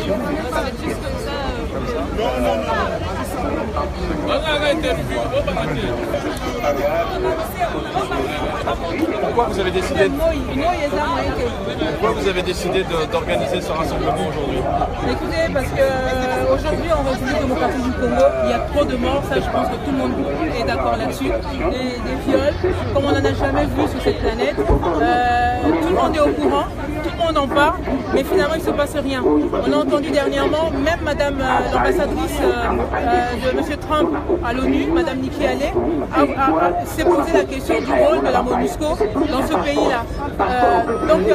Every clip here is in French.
Ça va être juste comme ça. Pourquoi vous avez décidé d'organiser ce rassemblement aujourd'hui? Écoutez, parce qu'aujourd'hui en République démocratique du Congo, il y a trop de morts, ça je pense que tout le monde est d'accord là-dessus. Des viols, comme on n'en a jamais vu sur cette planète. Tout le monde est au courant, tout le monde en parle, mais finalement il ne se passe rien. On a entendu dernièrement, même Madame l'ambassadrice de M. Trump à l'ONU, Madame Nikki Haley, s'est posé la question du rôle de la MONUSCO dans ce pays-là. Donc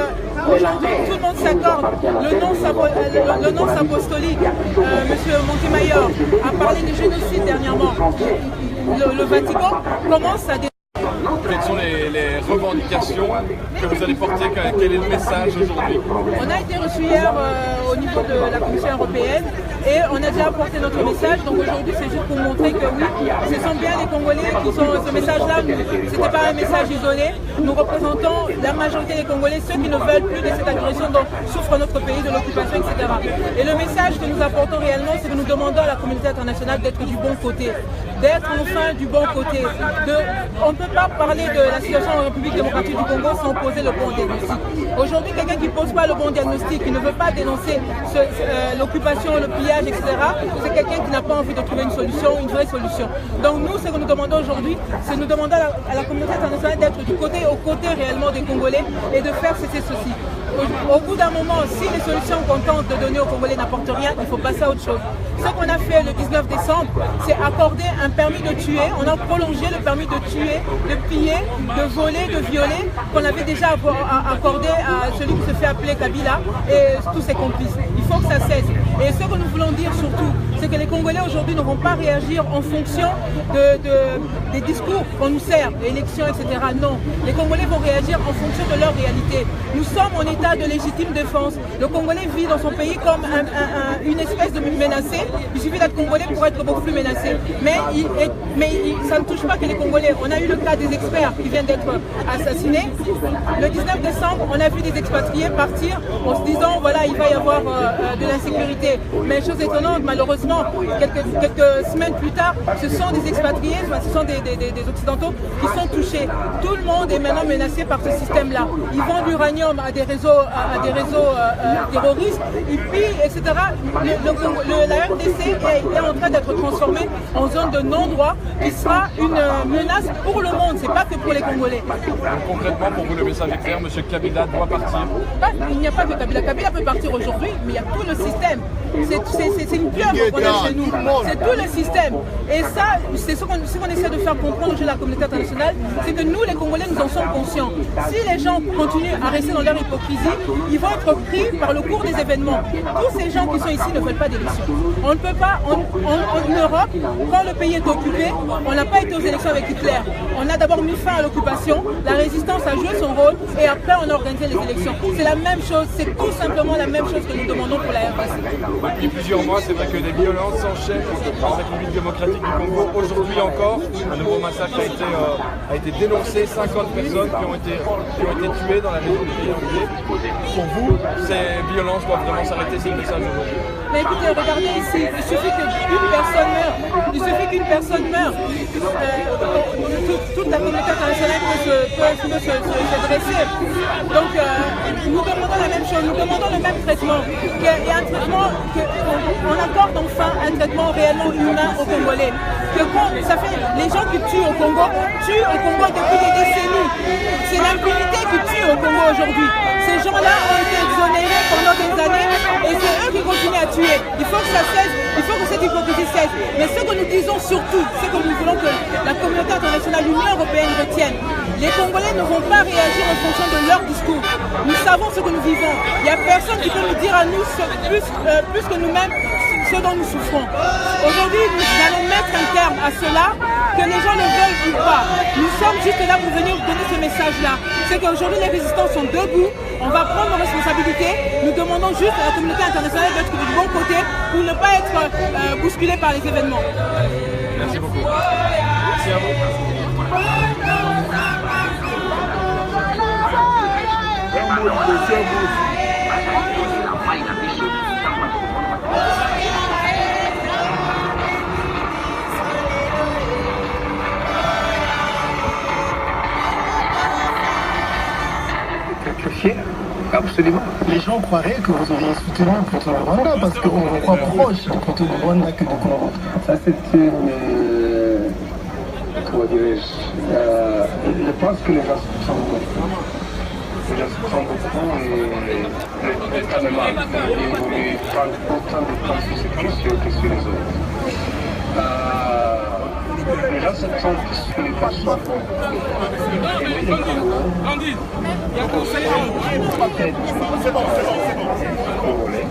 aujourd'hui, tout le monde s'accorde. Le nonce apostolique, M. Montemayor, a parlé de génocide dernièrement. Le Vatican commence à... Quelles sont les revendications que vous allez porter? Quel est le message aujourd'hui? On a été reçu hier au niveau de la Commission européenne et on a déjà apporté notre message. Donc aujourd'hui, c'est juste pour montrer que oui, ce sont bien les Congolais qui sont... Ce message-là, ce n'était pas un message isolé. Nous représentons la majorité des Congolais, ceux qui ne veulent plus de cette agression dont souffre notre pays, de l'occupation, etc. Et le message que nous apportons réellement, c'est que nous demandons à la communauté internationale d'être du bon côté. D'être enfin du bon côté. On ne peut pas parler de la situation en République démocratique du Congo sans poser le bon diagnostic. Aujourd'hui, quelqu'un qui ne pose pas le bon diagnostic, qui ne veut pas dénoncer l'occupation, le pillage, etc., c'est quelqu'un qui n'a pas envie de trouver une solution, une vraie solution. Donc nous, ce que nous demandons aujourd'hui, c'est nous demander à la communauté internationale d'être aux côtés réellement des Congolais et de faire cesser ceci. Au bout d'un moment, si les solutions qu'on tente de donner aux Congolais n'apportent rien, il faut passer à autre chose. Ce qu'on a fait le 19 décembre, c'est accorder un permis de tuer. On a prolongé le permis de tuer, de piller, de voler, de violer, qu'on avait déjà accordé à celui qui se fait appeler Kabila et tous ses complices. Il faut que ça cesse. Et ce que nous voulons dire surtout, c'est que les Congolais aujourd'hui ne vont pas réagir en fonction des discours qu'on nous sert, élections, etc. Non, les Congolais vont réagir en fonction de leur réalité. Nous sommes en état de légitime défense. Le Congolais vit dans son pays comme une espèce de menacé. Il suffit d'être Congolais pour être beaucoup plus menacé. Mais ça ne touche pas que les Congolais. On a eu le cas des experts qui viennent d'être assassinés. Le 19 décembre, on a vu des expatriés partir en se disant voilà, il va y avoir de l'insécurité. Mais chose étonnante, malheureusement, quelques semaines plus tard, ce sont des expatriés, ce sont des Occidentaux qui sont touchés. Tout le monde est maintenant menacé par ce système-là. Ils vendent l'uranium à des réseaux terroristes, ils pillent, etc. La RDC est en train d'être transformée en zone de non-droit qui sera une menace pour le monde, c'est pas que pour les Congolais. Concrètement, pour vous, le message est clair, M. Kabila doit partir. Il n'y a pas que Kabila. Kabila peut partir aujourd'hui, mais il y a tout le système. C'est une pieuvre qu'on a chez nous. C'est tout le système. Et ça, c'est ce qu'on essaie de faire comprendre à la communauté internationale, c'est que nous, les Congolais, nous en sommes conscients. Si les gens continuent à rester dans leur hypocrisie, ils vont être pris par le cours des événements. Tous ces gens qui sont ici ne veulent pas d'élections. On ne peut pas, en Europe, quand le pays est occupé, on n'a pas été aux élections avec Hitler. On a d'abord mis fin à l'occupation, la résistance a joué son rôle et après on a organisé les élections. C'est la même chose, c'est tout simplement la même chose que nous demandons pour la RDC. Depuis plusieurs mois, c'est vrai que des violences s'enchaînent en République démocratique du Congo. Aujourd'hui encore, un nouveau massacre a été dénoncé, 50 personnes qui ont été tuées dans la maison du pays anglais. Pour vous, ces violences doivent vraiment s'arrêter, c'est le message aujourd'hui. Mais écoutez, regardez ici, il suffit qu'une personne meure. Il suffit qu'une personne meure. Toute la communauté internationale peut se dresser. Donc, nous demandons la même chose, nous demandons le même traitement. Il y a un traitement, on accorde enfin un traitement réellement humain aux Congolais. Ça fait, les gens qui tuent au Congo depuis des décennies. C'est l'impunité qui tue au Congo aujourd'hui. Ces gens-là ont été exonérés pendant des années et c'est eux qui continuent à tuer. Il faut que ça cesse, il faut que cette hypocrisie cesse. Mais ce que nous disons surtout, c'est que nous voulons que la communauté internationale, l'Union européenne retienne. Les Congolais ne vont pas réagir en fonction de leur discours. Nous savons ce que nous vivons. Il n'y a personne qui peut nous dire à nous plus que nous-mêmes ce dont nous souffrons. Aujourd'hui, nous allons mettre un terme à cela, que les gens le veulent ou pas. Nous sommes juste là pour venir donner ce message-là. C'est qu'aujourd'hui, les résistants sont debout. On va prendre nos responsabilités. Nous demandons juste à la communauté internationale d'être du bon côté pour ne pas être bousculés par les événements. Merci beaucoup. Merci à vous. fiers. Absolument. Les gens croiraient que vous auriez soutenu contre le Rwanda parce qu'on croit proche du contre le Rwanda que du Congo. Ça, c'est une. Comment dirais-je, je pense que les gens se sentent beaucoup. Les gens se sentent beaucoup et l'État même a voulu prendre autant de temps sur cette question que sur les autres. Les gens se sentent sur les personnes. Et les Congolais, peut-être Congolais,